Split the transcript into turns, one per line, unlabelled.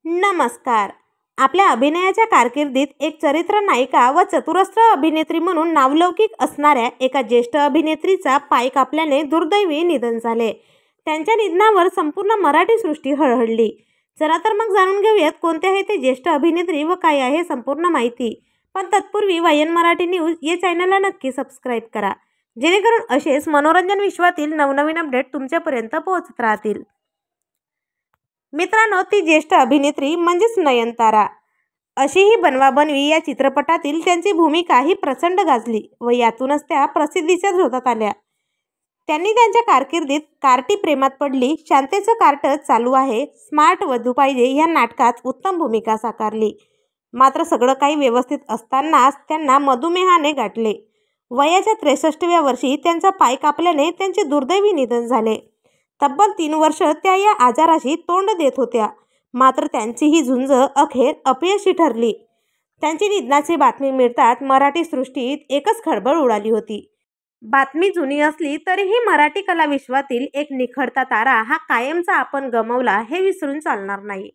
नमस्कार. आपल्या अभिनयाच्या कारकिर्दीत एक चरित्र नायिका व चतुरस्र अभिनेत्री म्हणून नावलौकिक असणाऱ्या एका ज्येष्ठ अभिनेत्रीचा पाय कापल्याने दुर्दैवी निधन झाले. त्यांच्या निधनावर संपूर्ण मराठी सृष्टी हळहळली. चला तर मग जाणून घेऊयात कोणते आहे ते ज्येष्ठ अभिनेत्री व काय आहे संपूर्ण माहिती. पण तत्पूर्वी वायन मराठी न्यूज या चॅनलला नक्की सबस्क्राईब करा, जेणेकरून असेच मनोरंजन विश्वातील नवनवीन अपडेट तुमच्यापर्यंत पोहोचत राहतील. मित्रांनो, ती ज्येष्ठ अभिनेत्री म्हणजेच नयनतारा. अशीही बनवाबनवी या चित्रपटातील त्यांची भूमिका ही प्रचंड गाजली व यातूनच त्या प्रसिद्धीच्या झोतात आल्या. त्यांनी त्यांच्या कारकिर्दीत कार्टी प्रेमात पडली, शांतेचं कार्ट चालू आहे, स्मार्ट वधू पाहिजे या नाटकात उत्तम भूमिका साकारली. मात्र सगळं काही व्यवस्थित असतानाच त्यांना मधुमेहाने गाठले. वयाच्या 63व्या वर्षी त्यांचा पाय कापल्याने त्यांचे दुर्दैवी निधन झाले. तब्बल 3 वर्ष त्या या आजाराशी तोंड देत होत्या. मात्र त्यांची ही झुंज अखेर अपयशी ठरली. त्यांची निधनाची बातमी मिळताच मराठी सृष्टीत एकच खळबळ उडाली होती. बातमी जुनी असली तरीही मराठी कलाविश्वातील एक निखळता तारा हा कायमचा आपण गमावला हे विसरून चालणार नाही.